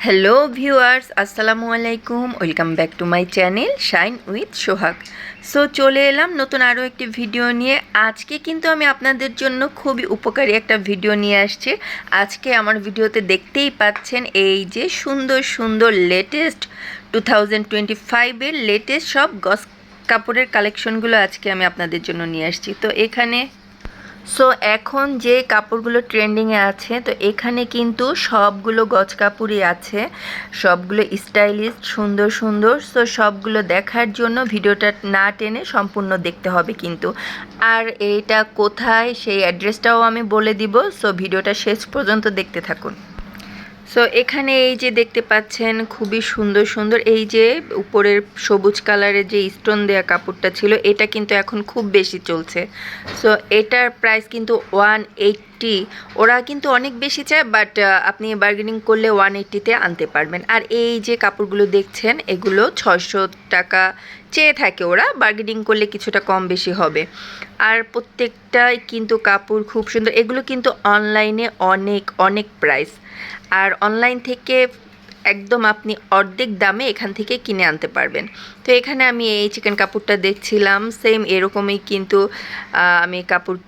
Hello viewers, আসসালামু আলাইকুম। Welcome back to my channel shine with Sohag. So চলে এলাম নতুন আরও একটি ভিডিও নিয়ে। আজকে কিন্তু আমি আপনাদের জন্য খুবই উপকারী একটা ভিডিও নিয়ে আসছি। আজকে আমার ভিডিওতে দেখতেই পাচ্ছেন এই যে সুন্দর সুন্দর লেটেস্ট 2025-এর লেটেস্ট সব গস কাপড়ের কালেকশনগুলো আজকে আমি আপনাদের জন্য নিয়ে আসছি। তো এখানে এখন যে কাপড়গুলো ট্রেন্ডিংয়ে আছে, তো এখানে কিন্তু সবগুলো গজ কাপড়ই আছে, সবগুলো স্টাইলিশ সুন্দর সুন্দর। সবগুলো দেখার জন্য ভিডিওটা না টেনে সম্পূর্ণ দেখতে হবে কিন্তু। আর এইটা কোথায় সেই অ্যাড্রেসটাও আমি বলে দিব। ভিডিওটা শেষ পর্যন্ত দেখতে থাকুন। এখানে এই যে দেখতে পাচ্ছেন খুবই সুন্দর সুন্দর এই যে উপরের সবুজ কালারের যে স্টোন দেওয়া কাপড়টা ছিল, এটা কিন্তু এখন খুব বেশি চলছে। এটার প্রাইস কিন্তু 180। ওরা কিন্তু অনেক বেশি চায়, বাট আপনি বার্গেনিং করলে 180-তে আনতে পারবেন। আর এই যে কাপড়গুলো দেখছেন এগুলো 600 টাকা চেয়ে থাকে, ওরা বার্গেনিং করলে কিছুটা কম বেশি হবে। আর প্রত্যেকটাই কিন্তু কাপড় খুব সুন্দর। এগুলো কিন্তু অনলাইনে অনেক অনেক প্রাইস, আর অনলাইন থেকে একদম আপনি অর্ধেক দামে এখান থেকে কিনে আনতে পারবেন। তো এখানে আমি এই চিকেন কাপড়টা দেখছিলাম, সেম এরকমই কিন্তু আমি কাপড়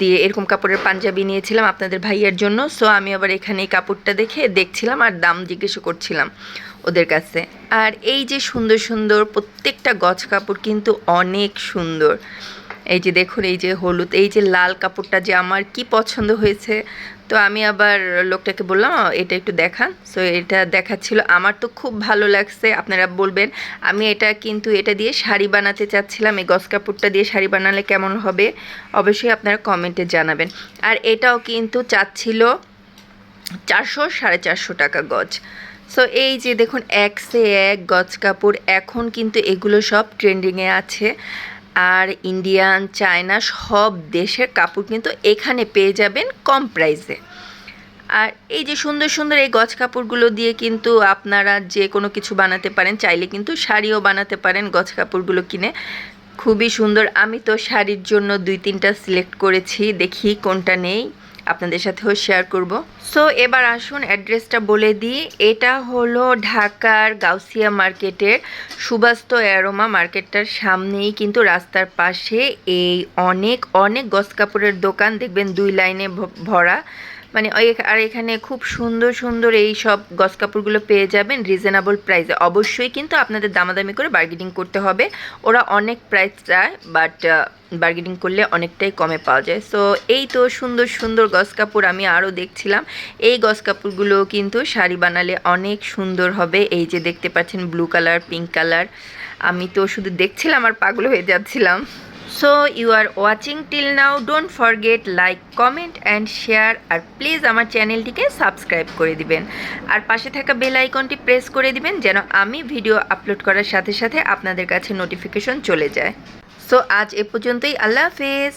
দিয়ে এরকম কাপড়ের পাঞ্জাবি নিয়েছিলাম আপনাদের ভাইয়ের জন্য। আমি আবার এখানে এই কাপড়টা দেখে দেখছিলাম আর দাম জিজ্ঞেস করছিলাম ওদের কাছে। আর এই যে সুন্দর সুন্দর প্রত্যেকটা গজ কাপড় কিন্তু অনেক সুন্দর। এই যে দেখুন, এই যে হলুদ, এই যে লাল কাপড়টা যে আমার কি পছন্দ হয়েছে। তো আমি আবার লোকটাকে বললাম এটা একটু দেখান। এটা দেখাচ্ছিল, আমার তো খুব ভালো লাগছে। আপনারা বলবেন, আমি এটা দিয়ে শাড়ি বানাতে চাচ্ছিলাম। এই গজ কাপড়টা দিয়ে শাড়ি বানালে কেমন হবে অবশ্যই আপনারা কমেন্টে জানাবেন। আর এটাও কিন্তু চাচ্ছিল 400-450 টাকা গজ। এই যে দেখুন, এক সে এক গজ কাপড়। এখন কিন্তু এগুলো সব ট্রেন্ডিংয়ে আছে। আর ইন্ডিয়ান, চায়না সব দেশের কাপড় কিন্তু এখানে পেয়ে যাবেন কম প্রাইসে। আর এই যে সুন্দর সুন্দর এই গজ কাপড়গুলো দিয়ে কিন্তু আপনারা যে কোনো কিছু বানাতে পারেন, চাইলে কিন্তু শাড়িও বানাতে পারেন গজ কাপড়গুলো কিনে। খুবই সুন্দর। আমি তো শাড়ির জন্য 2-3টা সিলেক্ট করেছি, দেখি কোনটা নেই, আপনাদের সাথেও শেয়ার করব। এবার আসুন অ্যাড্রেসটা বলে দিই। এটা হলো ঢাকার গাউসিয়া মার্কেটের সুবাস্ত অ্যারোমা মার্কেটটার সামনেই কিন্তু রাস্তার পাশে এই অনেক অনেক গজ কাপড়ের দোকান দেখবেন, 2 লাইনে ভরা। মানে আর এখানে খুব সুন্দর সুন্দর এই সব গজ কাপড়গুলো পেয়ে যাবেন রিজনেবল প্রাইসে। অবশ্যই কিন্তু আপনাদের দামাদামি করে বার্গেনিং করতে হবে। ওরা অনেক প্রাইস চায়, বাট বার্গেনিং করলে অনেকটাই কমে পাওয়া যায়। এই তো সুন্দর সুন্দর গজ কাপড় আমি আরও দেখছিলাম। এই গজ কাপড়গুলো কিন্তু শাড়ি বানালে অনেক সুন্দর হবে। এই যে দেখতে পাচ্ছেন ব্লু কালার, পিঙ্ক কালার। আমি তো শুধু দেখছিলাম আর পাগল হয়ে যাচ্ছিলাম। You are watching till now. Don't forget like, comment and share. আর প্লিজ আমার চ্যানেলটিকে সাবস্ক্রাইব করে দিবেন, আর পাশে থাকা বেল আইকনটি প্রেস করে দিবেন যেন আমি ভিডিও আপলোড করার সাথে সাথে আপনাদের কাছে নোটিফিকেশন চলে যায়। আজ এ পর্যন্তই। আল্লাহ হাফেজ।